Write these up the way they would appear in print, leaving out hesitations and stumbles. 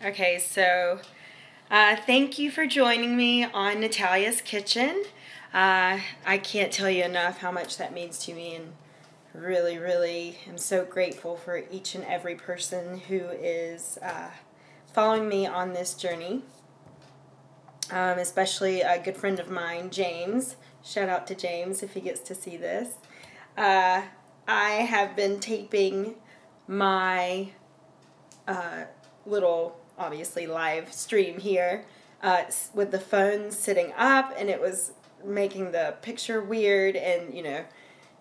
Okay, so thank you for joining me on Natalia's Kitchen. I can't tell you enough how much that means to me, and really, really am so grateful for each and every person who is following me on this journey, especially a good friend of mine, James. Shout out to James if he gets to see this. I have been taping my little, obviously, live stream here with the phone sitting up, and it was making the picture weird, and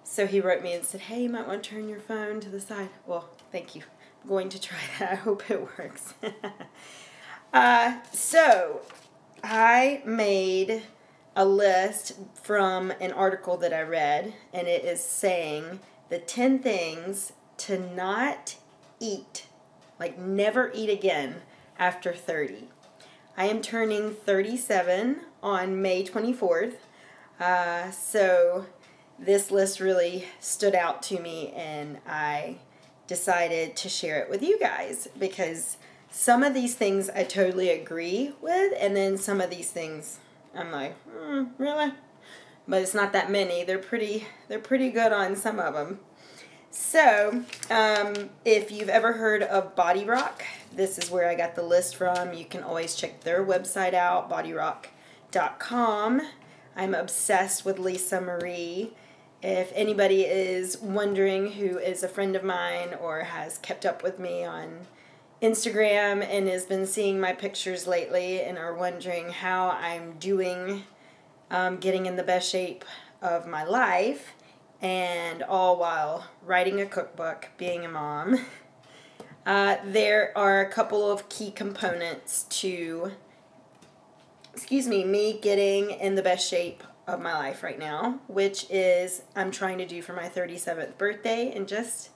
so he wrote me and said, hey, you might want to turn your phone to the side. Well, thank you. I'm going to try that. I hope it works. So I made a list from an article that I read, and it is saying the 10 things to not eat, like never eat again after 30. I am turning 37 on May 24th, so this list really stood out to me, and I decided to share it with you guys because some of these things I totally agree with, and then some of these things I'm like, really? But it's not that many. They're pretty good on some of them. So, if you've ever heard of Body Rock, this is where I got the list from. You can always check their website out, bodyrock.com. I'm obsessed with Lisa Marie. If anybody is wondering who is a friend of mine or has kept up with me on Instagram and has been seeing my pictures lately and are wondering how I'm doing, getting in the best shape of my life, and all while writing a cookbook, being a mom, there are a couple of key components to, me getting in the best shape of my life right now, which is I'm trying to do for my 37th birthday, and just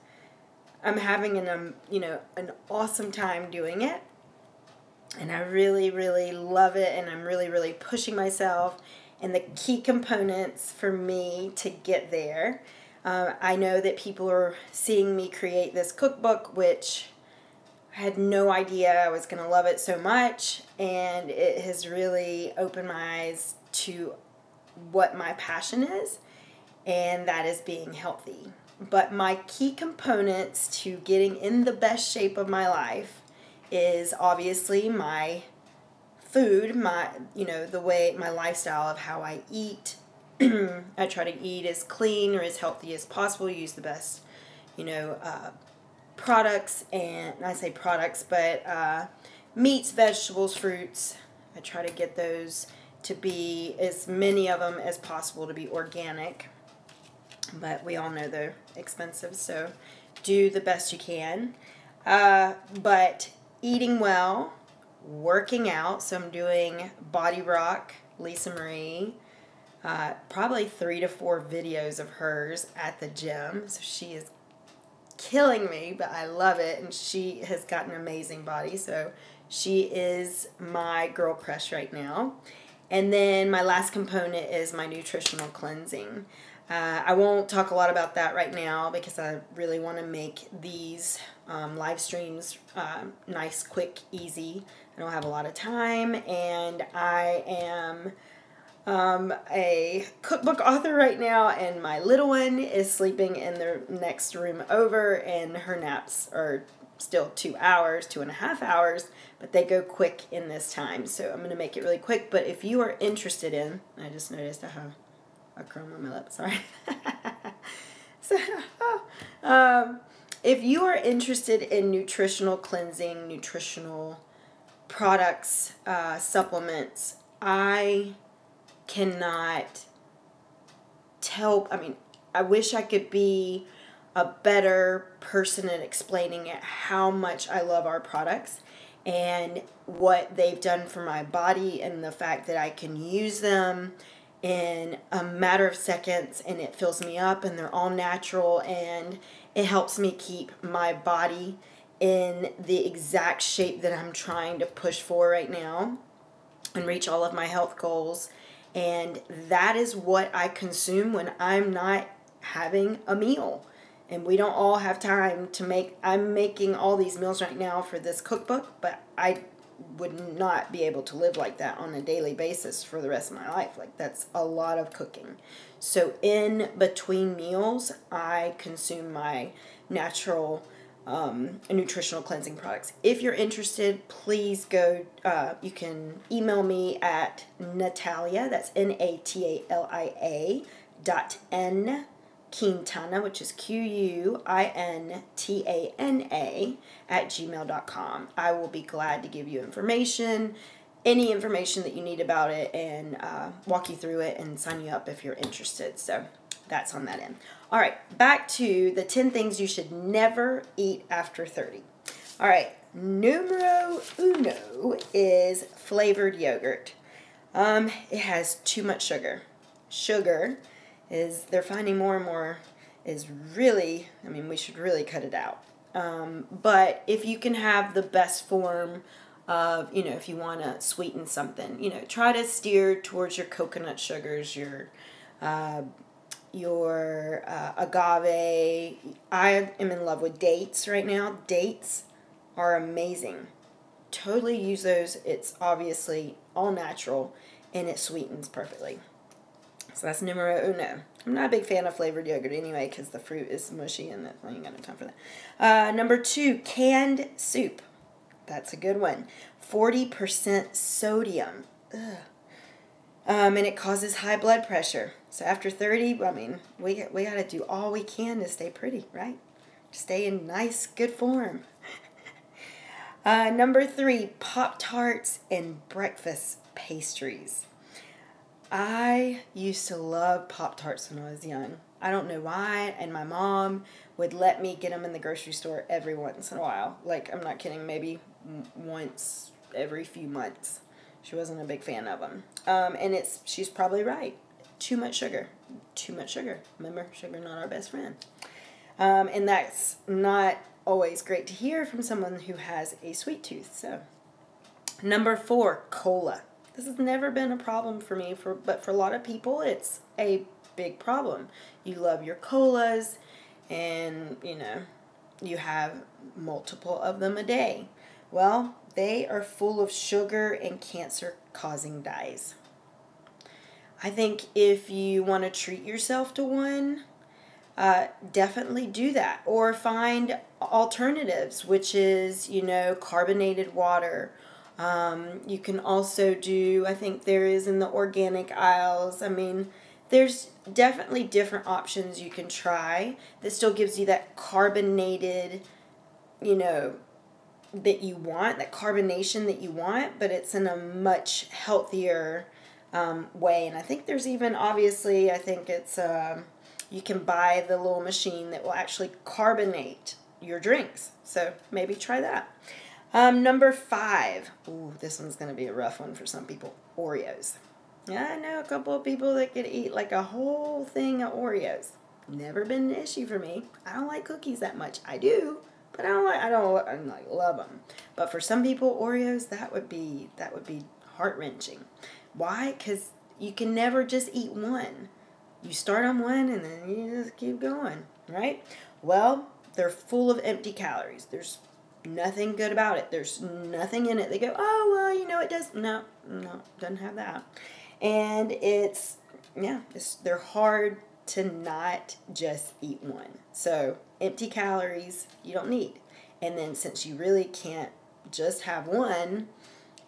I'm having an awesome time doing it, and I really, really love it, and I'm really, really pushing myself. And the key components for me to get there, I know that people are seeing me create this cookbook, which I had no idea I was going to love it so much, and it has really opened my eyes to what my passion is, and that is being healthy. But my key components to getting in the best shape of my life is obviously my food, the way, my lifestyle of how I eat. I try to eat as clean or as healthy as possible, use the best, products, and I say products, but meats, vegetables, fruits. I try to get those to be, as many of them as possible, to be organic. But we all know they're expensive, so do the best you can. But eating well, working out, so I'm doing Body Rock, Lisa Marie, probably 3 to 4 videos of hers at the gym, so she is killing me, but I love it, and she has got an amazing body, so she is my girl crush right now. And then my last component is my nutritional cleansing. I won't talk a lot about that right now because I really want to make these live streams nice, quick, easy. I don't have a lot of time, and I am a cookbook author right now, and my little one is sleeping in the next room over, and her naps are still 2 hours, 2.5 hours, but they go quick in this time, so I'm going to make it really quick. But if you are interested in, I just noticed I have a crumb on my lip, sorry. If you are interested in nutritional cleansing, nutritional products, supplements, I cannot I wish I could be a better person at explaining it, how much I love our products and what they've done for my body, and the fact that I can use them in a matter of seconds and it fills me up, and they're all natural, and it helps me keep my body in the exact shape that I'm trying to push for right now and reach all of my health goals. And that is what I consume when I'm not having a meal. And we don't all have time to make, I'm making all these meals right now for this cookbook, but I would not be able to live like that on a daily basis for the rest of my life. Like, that's a lot of cooking. So in between meals, I consume my natural nutritional cleansing products. If you're interested, please go, you can email me at Natalia, that's Natalia .n Quintana, which is Quintana @gmail.com. I will be glad to give you information, any information that you need about it, and walk you through it and sign you up if you're interested. So that's on that end. All right, back to the 10 things you should never eat after 30. All right, numero uno is flavored yogurt. It has too much sugar. Sugar is, they're finding more and more, is really, I mean, we should really cut it out. But if you can have the best form of, you know, if you want to sweeten something, you know, try to steer towards your coconut sugars, your agave. I am in love with dates right now. Dates are amazing. Totally use those. It's obviously all natural and it sweetens perfectly. So that's numero uno. I'm not a big fan of flavored yogurt anyway because the fruit is mushy and I ain't got no time for that. Number 2, canned soup. That's a good one. 40% sodium. Ugh. And it causes high blood pressure. So after 30, I mean, we got to do all we can to stay pretty, right? Stay in nice, good form. Number 3, Pop-Tarts and breakfast pastries. I used to love Pop-Tarts when I was young. I don't know why, and my mom would let me get them in the grocery store every once in a while. Like, I'm not kidding, maybe once every few months. She wasn't a big fan of them. And she's probably right. Too much sugar. Too much sugar. Remember, sugar not our best friend. And that's not always great to hear from someone who has a sweet tooth. So, number 4, cola. This has never been a problem for me, but for a lot of people, it's a big problem. You love your colas, and, you know, you have multiple of them a day. Well, they are full of sugar and cancer-causing dyes. I think if you want to treat yourself to one, definitely do that. Or find alternatives, which is, you know, carbonated water. You can also do, I think there is in the organic aisles, I mean, there's definitely different options you can try that still gives you that carbonated, you know, that you want, that carbonation that you want, but it's in a much healthier way. And I think there's even, obviously, I think it's, you can buy the little machine that will actually carbonate your drinks. So maybe try that. Number 5. Ooh, this one's going to be a rough one for some people. Oreos. Yeah, I know a couple of people that could eat like a whole thing of Oreos. Never been an issue for me. I don't like cookies that much. I do, but I don't like love them. But for some people, Oreos, that would be heart-wrenching. Why? Because you can never just eat one. You start on one and then you just keep going, right? Well, they're full of empty calories. There's nothing good about it. There's nothing in it. They go, oh, well, you know, it does. No, doesn't have that. And they're hard to not just eat one. So empty calories you don't need. And then since you really can't just have one,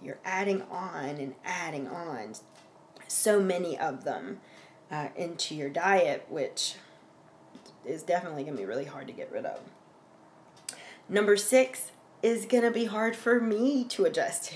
you're adding on so many of them into your diet, which is definitely going to be really hard to get rid of. Number 6 is going to be hard for me to adjust to,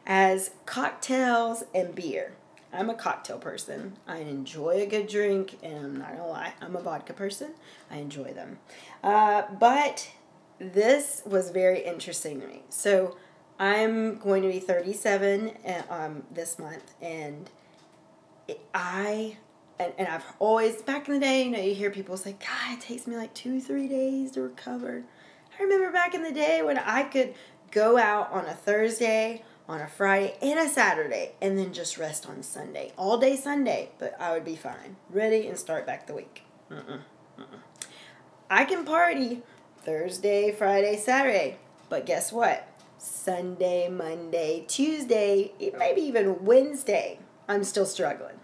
as cocktails and beer. I'm a cocktail person. I enjoy a good drink, and I'm not going to lie, I'm a vodka person. I enjoy them. But this was very interesting to me. So I'm going to be 37 this month, and I've always, back in the day, you know, you hear people say, God, it takes me like 2-3 days to recover. I remember back in the day when I could go out on a Thursday, on a Friday, and a Saturday, and then just rest on Sunday. All day Sunday, but I would be fine. Ready and start back the week. I can party Thursday, Friday, Saturday, but guess what? Sunday, Monday, Tuesday, maybe even Wednesday, I'm still struggling.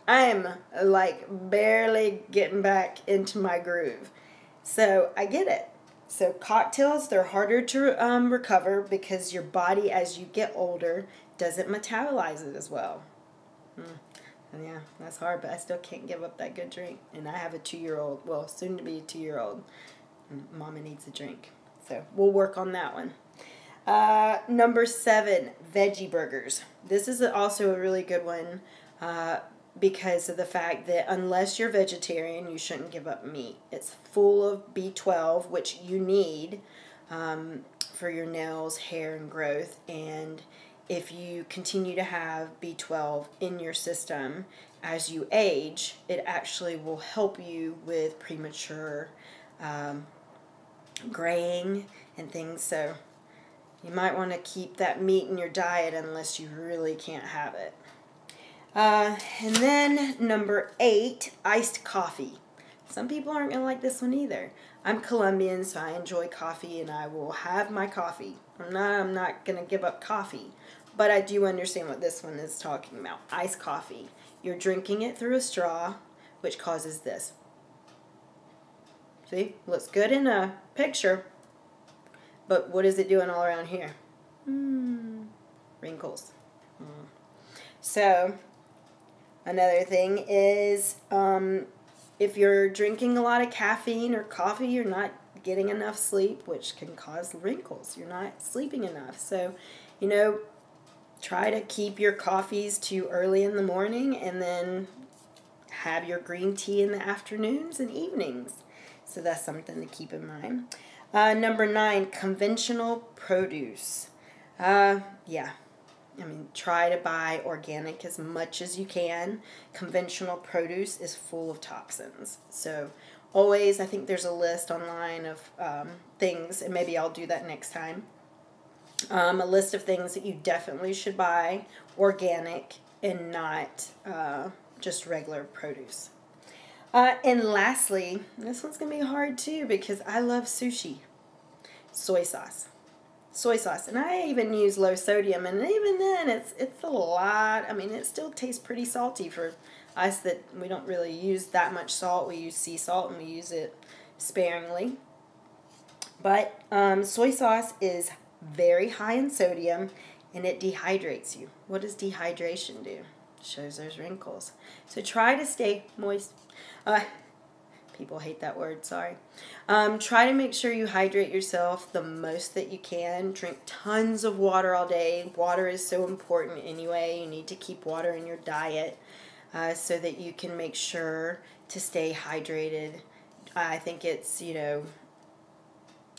I'm like barely getting back into my groove. So I get it. So cocktails, they're harder to recover because your body, as you get older, doesn't metabolize it as well. Yeah, that's hard, but I still can't give up that good drink. And I have a 2-year-old, well, soon to be 2-year-old. Mama needs a drink. So we'll work on that one. Number 7, veggie burgers. This is also a really good one because of the fact that unless you're vegetarian, you shouldn't give up meat. It's full of B12, which you need for your nails, hair, and growth. And if you continue to have B12 in your system as you age, it actually will help you with premature graying and things. So you might want to keep that meat in your diet unless you really can't have it. And then number 8, iced coffee. Some people aren't going to like this one either. I'm Colombian, so I enjoy coffee and I will have my coffee. I'm not going to give up coffee. But I do understand what this one is talking about. Iced coffee. You're drinking it through a straw, which causes this. See? Looks good in a picture. But what is it doing all around here? Wrinkles. So, another thing is if you're drinking a lot of caffeine or coffee, you're not getting enough sleep, which can cause wrinkles. You're not sleeping enough. So, try to keep your coffees to early in the morning and then have your green tea in the afternoons and evenings. So that's something to keep in mind. Number 9, conventional produce. Try to buy organic as much as you can. Conventional produce is full of toxins. So always, I think there's a list online of things, and maybe I'll do that next time. A list of things that you definitely should buy organic and not just regular produce. And lastly, this one's going to be hard too because I love sushi. Soy sauce. Soy sauce. And I even use low sodium, and even then it's a lot. It still tastes pretty salty for us that we don't really use that much salt. We use sea salt and we use it sparingly. But soy sauce is very high in sodium and it dehydrates you. What does dehydration do? It shows those wrinkles. So try to stay moist. People hate that word, sorry. Try to make sure you hydrate yourself the most that you can. Drink tons of water all day. Water is so important anyway. You need to keep water in your diet so that you can make sure to stay hydrated. I think it's, I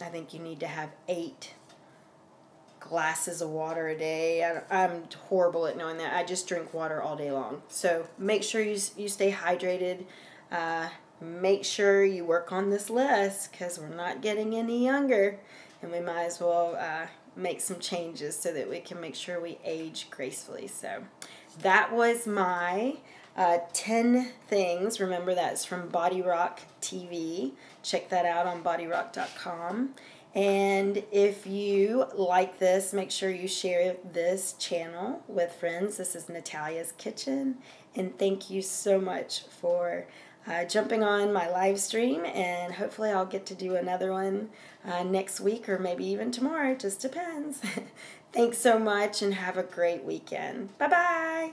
think you need to have 8 glasses of water a day. I'm horrible at knowing that. I just drink water all day long. So make sure you stay hydrated. Make sure you work on this list because we're not getting any younger, and we might as well make some changes so that we can make sure we age gracefully. So that was my 10 things. Remember, that's from Body Rock TV. Check that out on bodyrock.com. And if you like this, make sure you share this channel with friends. This is Natalia's Kitchen, and thank you so much for jumping on my live stream, and hopefully I'll get to do another one next week or maybe even tomorrow. It just depends. Thanks so much and have a great weekend. Bye-bye.